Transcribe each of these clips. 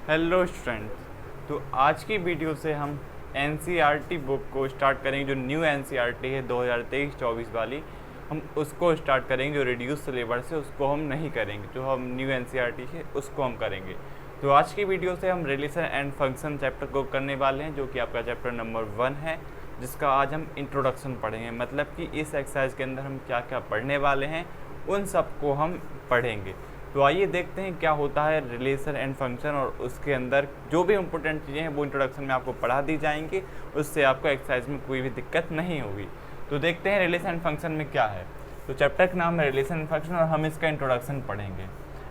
Hello students. तो आज की वीडियो से हम एनसीईआरटी बुक को स्टार्ट करेंगे। जो न्यू एनसीईआरटी है 2023-24 वाली, हम उसको स्टार्ट करेंगे। जो रिड्यूस सिलेबस है उसको हम नहीं करेंगे, जो हम न्यू एनसीईआरटी है उसको हम करेंगे। तो आज की वीडियो से हम रिलेशन एंड फंक्शन चैप्टर को करने वाले हैं, जो कि आपका चैप्टर नंबर 1 है, जिसका आज हम इंट्रोडक्शन पढ़ेंगे। मतलब कि इस एक्सरसाइज के अंदर हम क्या क्या पढ़ने वाले हैं उन सब को हम पढ़ेंगे। तो आइए देखते हैं क्या होता है रिलेशन एंड फंक्शन, और उसके अंदर जो भी इंपॉर्टेंट चीज़ें हैं वो इंट्रोडक्शन में आपको पढ़ा दी जाएंगी। उससे आपको एक्सरसाइज में कोई भी दिक्कत नहीं होगी। तो देखते हैं रिलेशन एंड फंक्शन में क्या है। तो चैप्टर का नाम है रिलेशन एंड फंक्शन, और हम इसका इंट्रोडक्शन पढ़ेंगे।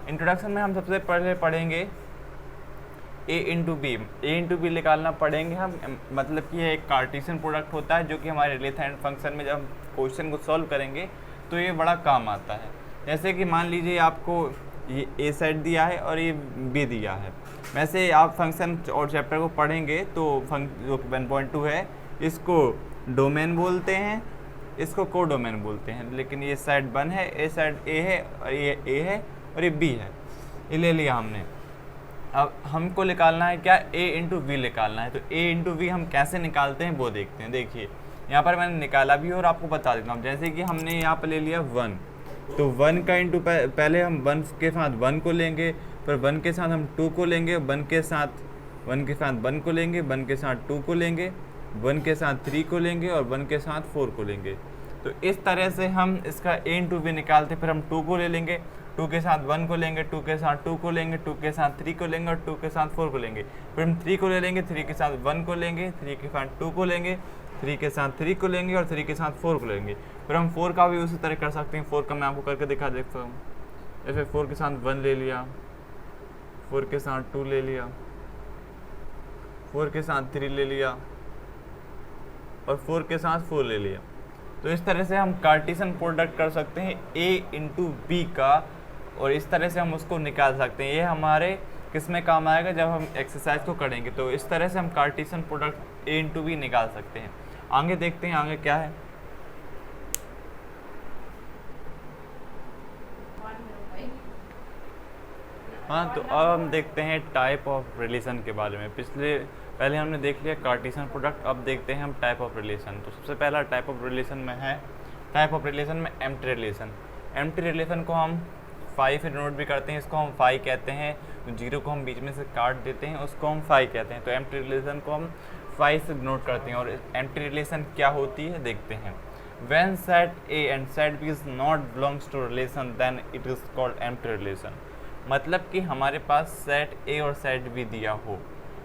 इंट्रोडक्शन में हम सबसे पहले पढ़ेंगे ए इंटू बी निकालना पढ़ेंगे हम। मतलब कि ये एक कार्टेशियन प्रोडक्ट होता है, जो कि हमारे रिलेशन एंड फंक्शन में जब हम क्वेश्चन को सॉल्व करेंगे तो ये बड़ा काम आता है। जैसे कि मान लीजिए आपको ये ए सेट दिया है और ये बी दिया है। वैसे आप फंक्शन और चैप्टर को पढ़ेंगे तो जो 1.2 है इसको डोमेन बोलते हैं, इसको को डोमेन बोलते हैं। लेकिन ये सेट 1 है, ए सेट ए है और ये ए है और ये बी है, ये ले लिया हमने। अब हमको निकालना है क्या, ए इंटू वी निकालना है। तो ए इंटू वी हम कैसे निकालते हैं वो देखते हैं। देखिए यहाँ पर मैंने निकाला भी और आपको बता देता हूँ। जैसे कि हमने यहाँ पर ले लिया 1, तो 1 का इंटू पहले हम 1 के साथ 1 को लेंगे, फिर 1 के साथ हम 2 को लेंगे, 1 के साथ 1 को लेंगे, 1 के साथ 2 को लेंगे, 1 के साथ 3 को लेंगे और 1 के साथ 4 को लेंगे। तो इस तरह से हम इसका ए इंटू वी निकालते। फिर हम 2 को ले लेंगे, 2 के साथ 1 को लेंगे, 2 के साथ 2 को लेंगे, 2 के साथ 3 को लेंगे और 2 के साथ 4 को लेंगे। फिर हम 3 को ले लेंगे, 3 के साथ 1 को लेंगे, 3 के साथ 2 को लेंगे, 3 के साथ 3 को लेंगे और 3 के साथ 4 को लेंगे। फिर हम 4 का भी उसी तरह कर सकते हैं। 4 का मैं आपको करके दिखा देता हूँ। जैसे 4 के साथ 1 ले लिया, 4 के साथ 2 ले लिया, 4 के साथ 3 ले लिया और 4 के साथ 4 ले लिया। तो इस तरह से हम कार्टेशियन प्रोडक्ट कर सकते हैं ए इंटू बी का, और इस तरह से हम उसको निकाल सकते हैं। ये हमारे किस में काम आएगा, जब हम एक्सरसाइज को करेंगे। तो इस तरह से हम Cartesian product A into B निकाल सकते हैं। आगे देखते हैं आगे क्या है। हाँ, तो अब हम देखते हैं टाइप ऑफ रिलेशन के बारे में। पहले हमने देख लिया कार्टेशियन प्रोडक्ट, अब देखते हैं हम टाइप ऑफ रिलेशन। तो सबसे पहला टाइप ऑफ रिलेशन में है, टाइप ऑफ रिलेशन में एम्प्टी रिलेशन। एम्प्टी रिलेशन को हम 5 से डिनोट भी करते हैं, इसको हम 5 कहते हैं। 0 को हम बीच में से काट देते हैं, उसको हम 5 कहते हैं। तो एम्प्टी रिलेशन को हम 5 से डिनोट करते हैं। और एम्प्टी रिलेशन क्या होती है देखते हैं। When set A and set B is not belongs to relation, then it is called empty relation। मतलब कि हमारे पास सेट ए और सेट बी दिया हो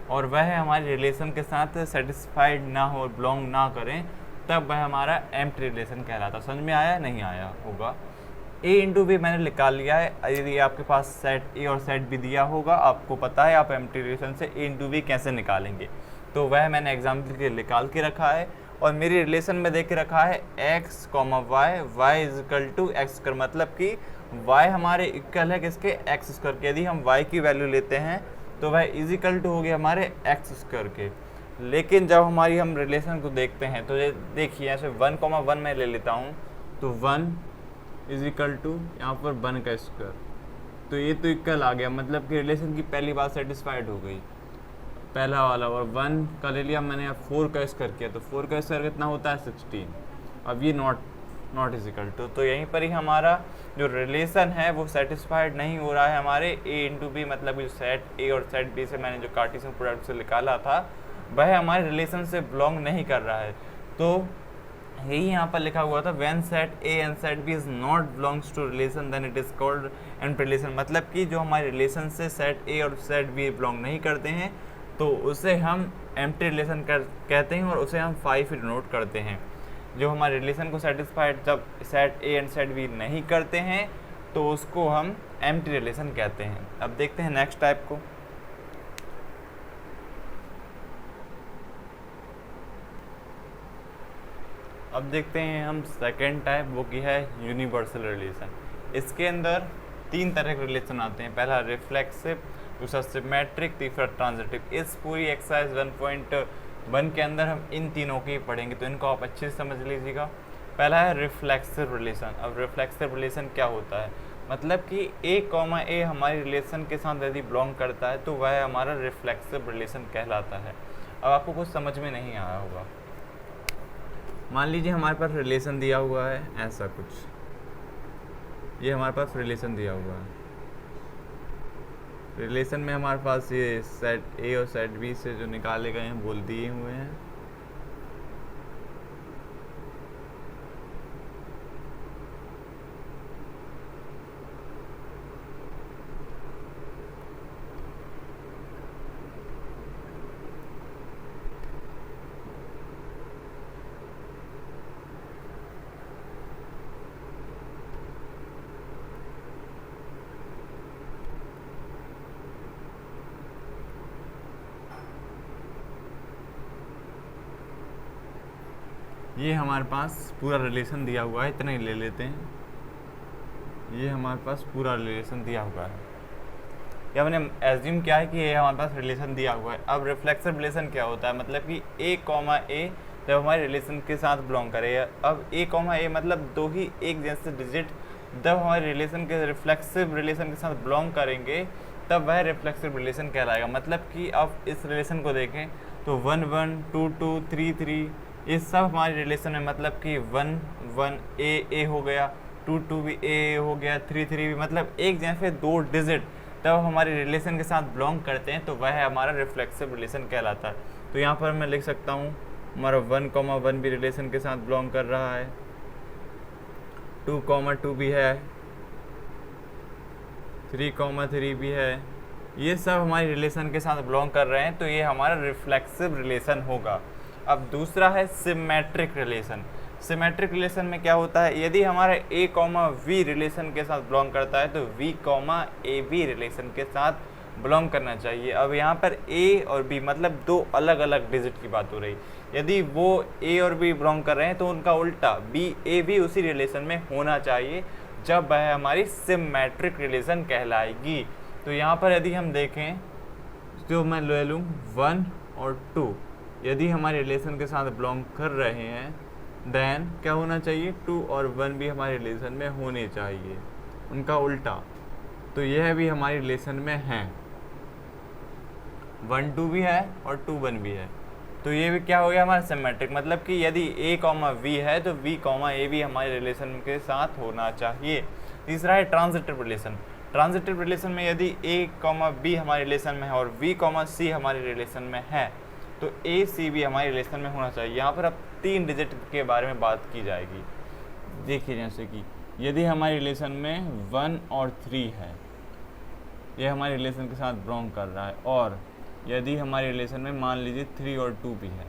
और वह हमारे रिलेशन के साथ सेटिस्फाइड ना हो, बिलोंग ना करें, तब वह हमारा एम्प्टी रिलेशन कहलाता। समझ में आया नहीं आया होगा। ए इंटू बी मैंने निकाल लिया है। यदि आपके पास सेट ए और सेट बी दिया होगा, आपको पता है आप एम्प्टी रिलेशन से ए इंटू बी कैसे निकालेंगे, तो वह मैंने एग्जाम्पल के लिए निकाल के रखा है। और मेरी रिलेशन में देख के रखा है x, y is equal to x square. मतलब कि y हमारे इक्वल है किसके, एक्स स्क्वायर के। यदि हम y की वैल्यू लेते हैं तो वह इज इक्वल टू हो गया हमारे एक्स स्क्वायर के। लेकिन जब हम रिलेशन को देखते हैं तो ये देखिए, ऐसे 1, मैं ले लेता हूँ, तो 1 इज इक्वल टू यहाँ पर 1 का स्क्वायर। तो ये तो इक्वल आ गया, मतलब कि रिलेशन की पहली बात सेटिस्फाइड हो गई, पहला वाला। और 1 का ले लिया मैंने, 4 का स्क्वायर किया, तो 4 का स्क्वायर कितना होता है 16। अब ये नॉट इज इक्वल टू, तो यहीं पर ही हमारा जो रिलेशन है वो सेटिस्फाइड नहीं हो रहा है हमारे ए इंटू बी। मतलब जो सेट ए और सेट बी से मैंने जो कार्टेशियन प्रोडक्ट से निकाला था, वह हमारे रिलेशन से बिलोंग नहीं कर रहा है। तो यही यहाँ पर लिखा हुआ था, when set A and set B is not belongs to relation then it is called empty relation. मतलब कि जो हमारे रिलेशन से सेट ए और सेट बी बिलोंग नहीं करते हैं, तो उसे हम एम्प्टी रिलेशन कहते हैं और उसे हम 5 डिनोट करते हैं। जो हमारे रिलेशन को सेटिस्फाइड जब set A and set B नहीं करते हैं, तो उसको हम एम्प्टी रिलेशन कहते हैं। अब देखते हैं नेक्स्ट टाइप को। अब देखते हैं हम सेकेंड टाइप, वो की है यूनिवर्सल रिलेशन। इसके अंदर 3 तरह के रिलेशन आते हैं। पहला रिफ्लेक्सिव, दूसरा सिमेट्रिक, तीसरा ट्रांजिटिव। इस पूरी एक्सरसाइज 1.1 के अंदर हम इन तीनों की पढ़ेंगे, तो इनको आप अच्छे से समझ लीजिएगा। पहला है रिफ्लेक्सिव रिलेशन। अब रिफ्लेक्सिव रिलेशन क्या होता है, मतलब कि ए कॉमा ए हमारी रिलेशन के साथ यदि बिलोंग करता है तो वह हमारा रिफ्लेक्सिव रिलेशन कहलाता है। अब आपको कुछ समझ में नहीं आया होगा। मान लीजिए हमारे पास रिलेशन दिया हुआ है ऐसा कुछ, ये हमारे पास रिलेशन दिया हुआ है। रिलेशन में हमारे पास ये सेट ए और सेट बी से जो निकाले गए हैं बोल दिए हुए हैं। ये हमारे पास पूरा रिलेशन दिया हुआ है, इतना ही ले लेते हैं। ये हमारे पास पूरा रिलेशन दिया हुआ है, या मैंने एज्यूम किया है कि ये हमारे पास रिलेशन दिया हुआ है। अब रिफ्लेक्सिव रिलेशन क्या होता है, मतलब कि ए कॉमा ए जब हमारे रिलेशन के साथ बिलोंग करे। अब ए कॉमा ए मतलब दो ही एक जैसे डिजिट जब हमारे रिलेशन के रिफ्लेक्सिव रिलेशन के साथ बिलोंग करेंगे तब वह रिफ्लेक्सिव रिलेशन कहलाएगा। मतलब कि अब इस रिलेशन को देखें तो 1 1 2 2 3 3 ये सब हमारे रिलेशन में, मतलब कि 1 1 ए हो गया, 2 2 भी ए हो गया, 3 3 भी, मतलब एक जैसे दो डिजिट तब हमारे रिलेशन के साथ बिलोंग करते हैं तो वह हमारा रिफ्लेक्सिव रिलेशन कहलाता है। तो यहाँ पर मैं लिख सकता हूँ हमारा 1 भी रिलेशन के साथ बिलोंग कर रहा है, 2 भी है, 3 भी है, ये सब हमारे रिलेशन के साथ बिलोंग कर रहे हैं तो ये हमारा रिफ्लेक्सिव रिलेशन होगा। अब दूसरा है सिमेट्रिक रिलेशन। सिमेट्रिक रिलेशन में क्या होता है, यदि हमारा ए कॉमा वी रिलेशन के साथ बिलोंग करता है तो V comma A B relation के साथ बिलोंग करना चाहिए। अब यहाँ पर ए और बी मतलब दो अलग अलग डिजिट की बात हो रही, यदि वो ए और बी बिलोंग कर रहे हैं तो उनका उल्टा बी ए भी उसी रिलेशन में होना चाहिए जब वह हमारी सिमेट्रिक रिलेशन कहलाएगी। तो यहाँ पर यदि हम देखें तो मैं ले लूँ 1 और 2, यदि हमारे रिलेशन के साथ बिलोंग कर रहे हैं देन क्या होना चाहिए, 2 और 1 भी हमारे रिलेशन में होने चाहिए, उनका उल्टा। तो यह भी हमारे रिलेशन में हैं, 1 2 भी है और 2 1 भी है। तो ये भी क्या हो गया हमारा सिमेट्रिक, मतलब कि यदि ए कॉमा वी है तो वी कॉमा ए भी हमारे रिलेशन के साथ होना चाहिए। तीसरा है ट्रांजिटिव रिलेशन। ट्रांजिटिव रिलेशन में यदि ए कॉमा बी हमारे रिलेशन में है और वी कॉमा सी हमारे रिलेशन में है तो ए सी भी हमारे रिलेशन में होना चाहिए। यहाँ पर अब 3 डिजिट के बारे में बात की जाएगी। देखिए जैसे कि यदि हमारे रिलेशन में 1 और 3 है, ये हमारे रिलेशन के साथ बिलोंग कर रहा है, और यदि हमारे रिलेशन में मान लीजिए 3 और 2 भी है,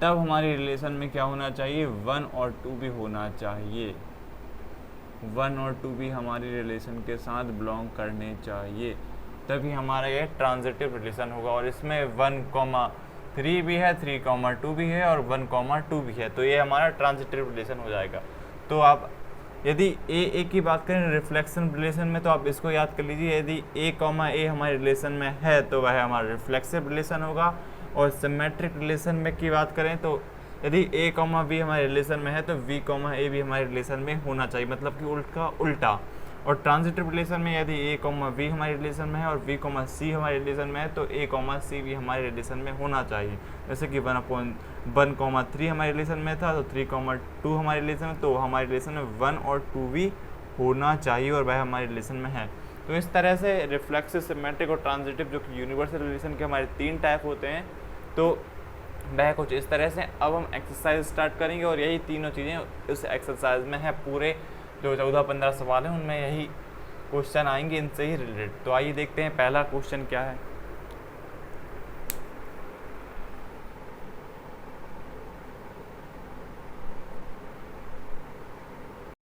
तब हमारे रिलेशन में क्या होना चाहिए, 1 और 2 भी होना चाहिए। 1 और 2 भी हमारे रिलेशन के साथ बिलोंग करने चाहिए, तभी हमारा ये ट्रांजिटिव रिलेशन होगा। और इसमें 1,3 भी है, 3,2 भी है और 1,2 भी है, तो ये हमारा ट्रांजिटिव रिलेशन हो जाएगा। तो आप यदि ए की बात करें रिफ्लेक्शन रिलेशन में तो आप इसको याद कर लीजिए, यदि ए हमारे रिलेशन में है तो वह हमारा रिफ्लेक्सिव रिलेशन होगा। और सिमेट्रिक रिलेशन में की बात करें तो यदि ए बी हमारे रिलेशन में है तो वी ए भी हमारे रिलेशन में होना चाहिए, मतलब कि उल्टा। और ट्रांजिटिव रिलेशन में यदि ए वी हमारे रिलेशन में है और वी सी हमारे रिलेशन में है तो ए सी भी हमारे रिलेशन में होना चाहिए। जैसे कि 1,3 हमारे रिलेशन में था तो 3,2 हमारे रिलेशन में, तो हमारे रिलेशन में 1 और 2 भी होना चाहिए और वह हमारे रिलेशन में है। तो इस तरह से रिफ्लेक्सिव, सिमेट्रिक और ट्रांजिटिव जो कि यूनिवर्सल रिलेशन के हमारे 3 टाइप होते हैं, तो वह कुछ इस तरह से। अब हम एक्सरसाइज स्टार्ट करेंगे और यही तीनों चीज़ें उस एक्सरसाइज में है। पूरे जो 14-15 सवाल हैं उनमें यही क्वेश्चन आएंगे इनसे ही रिलेटेड। तो आइए देखते हैं पहला क्वेश्चन क्या है।